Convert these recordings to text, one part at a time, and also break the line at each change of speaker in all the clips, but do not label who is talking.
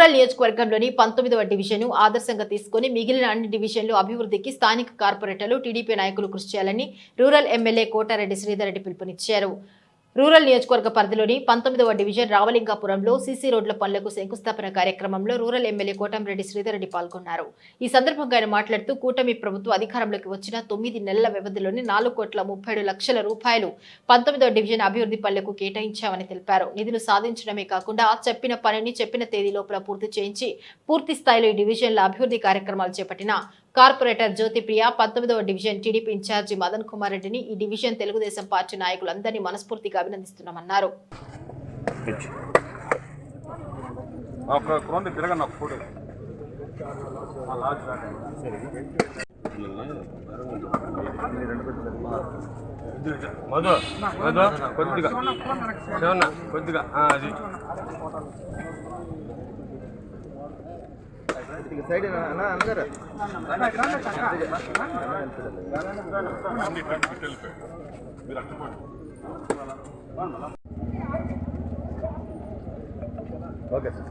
Rural నియోజకవర్గంలోని 19వ division ఆదర్శంగా తీసుకుని మిగిలిన అన్ని డివిజన్లు అభివృద్ధికి స్థానిక కార్పొరేటర్లు టీడీపీ నాయకులు కృషి చేయాలని రూరల్ ఎమ్మెల్యే కోటారెడ్డి శ్రీధర్ రెడ్డి పిలుపునిచ్చారు. రూరల్ నియోజకవర్గ పరిధిలోని 19వ డివిజన్ రావలింగాపురంలో సీసీ రోడ్ల పనులకు శంకుస్థాపన కార్యక్రమంలో రూరల్ ఎమ్మెల్యే కోటంరెడ్డి శ్రీధర్ రెడ్డి పాల్గొన్నారు. ఈ సందర్భంగా ఆయన మాట్లాడుతూ కూటమి ప్రభుత్వం అధికారంలోకి వచ్చిన 9 నెలల వ్యవధిలోని 4,37,00,000 రూపాయలు 19వ డివిజన్ అభివృద్ధి పనులకు కేటాయించామని తెలిపారు. నిధులు సాధించడమే కాకుండా చెప్పిన పనిని చెప్పిన తేదీ లోపల పూర్తి చేయించి పూర్తి స్థాయిలో ఈ డివిజన్ల అభివృద్ధి కార్యక్రమాలు చేపట్టిన కార్పొరేటర్ జ్యోతిప్రియ, 19వ division TDP in charge Madan Kumar రెడ్డిని ఈ డివిజన్ తెలుగుదేశం పార్టీ నాయకులందరినీ మనస్ఫూర్తిగా అభినందిస్తున్నామన్నారు.
సైడ్ అందరు ఓకే సార్.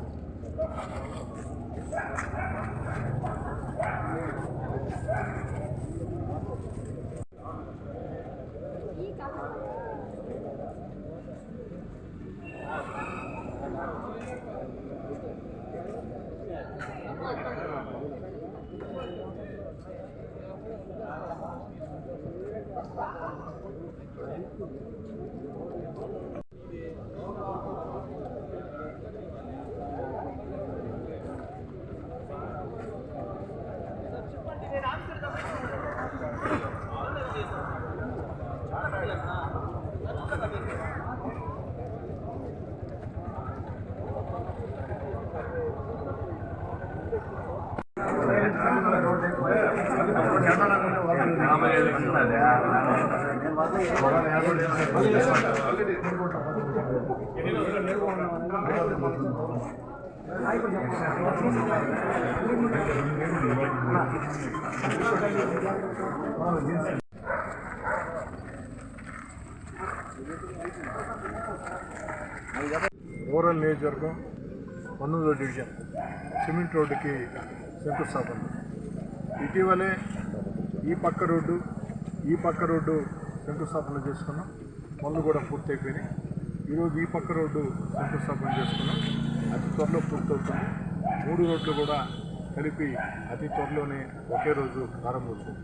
రూరల్ నియోజకవర్గం 19వ డివిజన్ సిమెంట్ రోడ్డుకి శంకుస్థాపన. ఇటీవలే ఈ పక్క రోడ్డు శంకుస్థాపన చేసుకున్నాం. పనులు కూడా పూర్తి అయిపోయినాయి. ఈరోజు ఈ పక్క రోడ్డు శంకుస్థాపన చేసుకున్నాం. అతి త్వరలో పూర్తవుతుంది. 3 రోడ్లు కూడా కలిపి అతి త్వరలోనే ఒకే రోజు ప్రారంభోత్సవం.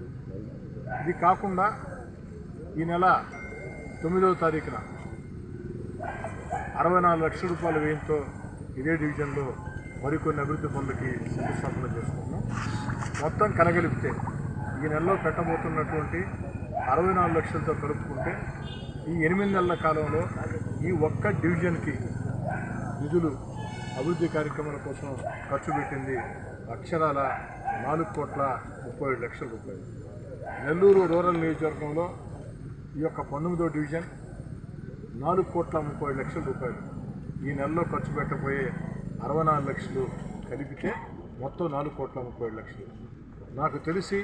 ఇది కాకుండా ఈ నెల 9వ తారీఖున 64 లక్షల రూపాయల వ్యయంతో ఇదే డివిజన్లో మరికొన్ని అభివృద్ధి పనులకి శంకుస్థాపన చేసుకుంటున్నాం. మొత్తం కలగలిపితే ఈ నెలలో పెట్టబోతున్నటువంటి 64 లక్షలతో కలుపుకుంటే ఈ 8 నెలల కాలంలో ఈ ఒక్క డివిజన్కి నిధులు అభివృద్ధి కార్యక్రమాల కోసం ఖర్చు పెట్టింది అక్షరాల 4,37,00,000 రూపాయలు. నెల్లూరు రూరల్ నియోజకవర్గంలో ఈ యొక్క 19వ డివిజన్ 4,37,00,000 రూపాయలు. ఈ నెలలో ఖర్చు పెట్టబోయే 64 లక్షలు కలిపితే మొత్తం 4,37,00,000. నాకు తెలిసి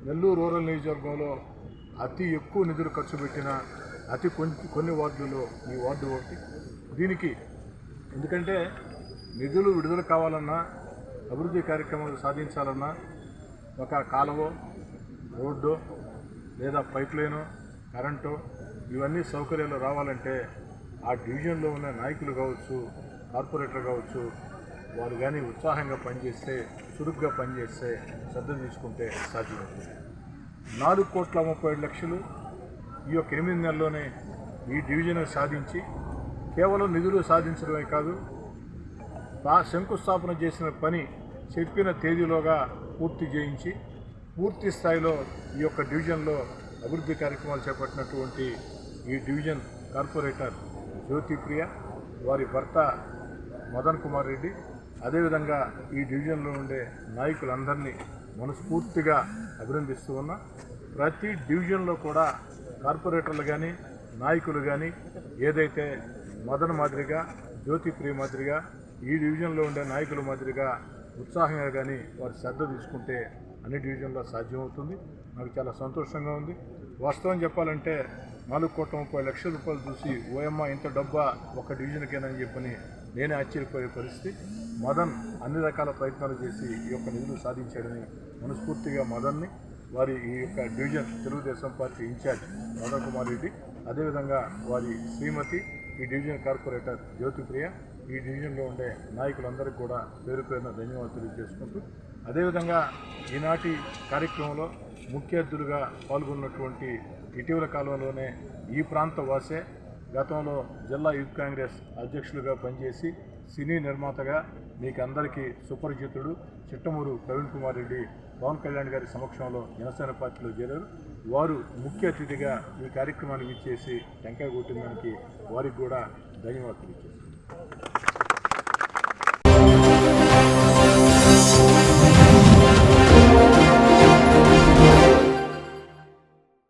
నెల్లూరు రూరల్ నియోజకవర్గంలో అతి ఎక్కువ నిధులు ఖర్చు పెట్టిన కొన్ని వార్డులలో ఈ వార్డు ఒకటి. దీనికి ఎందుకంటే నిధులు విడుదల కావాలన్నా, అభివృద్ధి కార్యక్రమాలు సాధించాలన్నా ఒక కాలువ, రోడ్డు లేదా పైప్ లైను, కరెంటు ఇవన్నీ సౌకర్యాలు రావాలంటే ఆ డివిజన్లో ఉన్న నాయకులు కావచ్చు, కార్పొరేటర్ కావచ్చు, వారు కానీ ఉత్సాహంగా పనిచేస్తే, చురుగ్గా పనిచేస్తే, శ్రద్ధ తీసుకుంటే సాధ్యమవుతుంది. 4,37,00,000 ఈ యొక్క 8 నెలల్లోనే ఈ డివిజన్ సాధించి కేవలం నిధులు సాధించడమే కాదు, శంకుస్థాపన చేసిన పని చెప్పిన తేదీలోగా పూర్తి చేయించి పూర్తి స్థాయిలో ఈ యొక్క డివిజన్లో అభివృద్ధి కార్యక్రమాలు చేపట్టినటువంటి ఈ డివిజన్ కార్పొరేటర్ జ్యోతిప్రియ, వారి భర్త మదన్ కుమార్ రెడ్డి, అదేవిధంగా ఈ డివిజన్లో ఉండే నాయకులందరినీ మనస్ఫూర్తిగా అభినందిస్తూ ఉన్నా. ప్రతి డివిజన్లో కూడా కార్పొరేటర్లు కానీ, నాయకులు కానీ ఏదైతే మదన్ మాదిరిగా, జ్యోతిప్రియ మాదిరిగా, ఈ డివిజన్లో ఉండే నాయకుల మాదిరిగా ఉత్సాహంగా కానీ వారు శ్రద్ధ తీసుకుంటే అన్ని డివిజన్లో సాధ్యమవుతుంది. నాకు చాలా సంతోషంగా ఉంది. వాస్తవం చెప్పాలంటే 4,30,00,000 చూసి ఓఎమ్మ ఇంత డబ్బా ఒక డివిజన్కేనని చెప్పని నేనే ఆశ్చర్యపోయే పరిస్థితి. మదన్ అన్ని రకాల ప్రయత్నాలు చేసి ఈ యొక్క నిధులు సాధించాడని మనస్ఫూర్తిగా మదన్ని, వారి ఈ యొక్క division Telugu Desam party in charge Madan Kumar Reddy, అదేవిధంగా వారి శ్రీమతి, ఈ డివిజన్ కార్పొరేటర్ జ్యోతిప్రియ, ఈ డివిజన్లో ఉండే నాయకులందరికీ కూడా పేరు పేరున ధన్యవాదాలు తెలియజేసుకుంటూ, అదేవిధంగా ఈనాటి కార్యక్రమంలో ముఖ్య అతిథులుగా పాల్గొన్నటువంటి ఇటీవల కాలంలోనే ఈ ప్రాంత వాసే, గతంలో జిల్లా యూత్ కాంగ్రెస్ అధ్యక్షులుగా పనిచేసి సినీ నిర్మాతగా మీకు అందరికీ సుపరిచితుడు చిట్టమూరు ప్రవీణ్ కుమార్ రెడ్డి పవన్ కళ్యాణ్ గారి సమక్షంలో జనసేన పార్టీలో చేరారు. వారు ముఖ్య అతిథిగా ఈ కార్యక్రమాన్ని ఇచ్చేసి టెంకాయ కొట్టిన దానికి వారికి కూడా ధన్యవాదాలు తెలియజేస్తారు.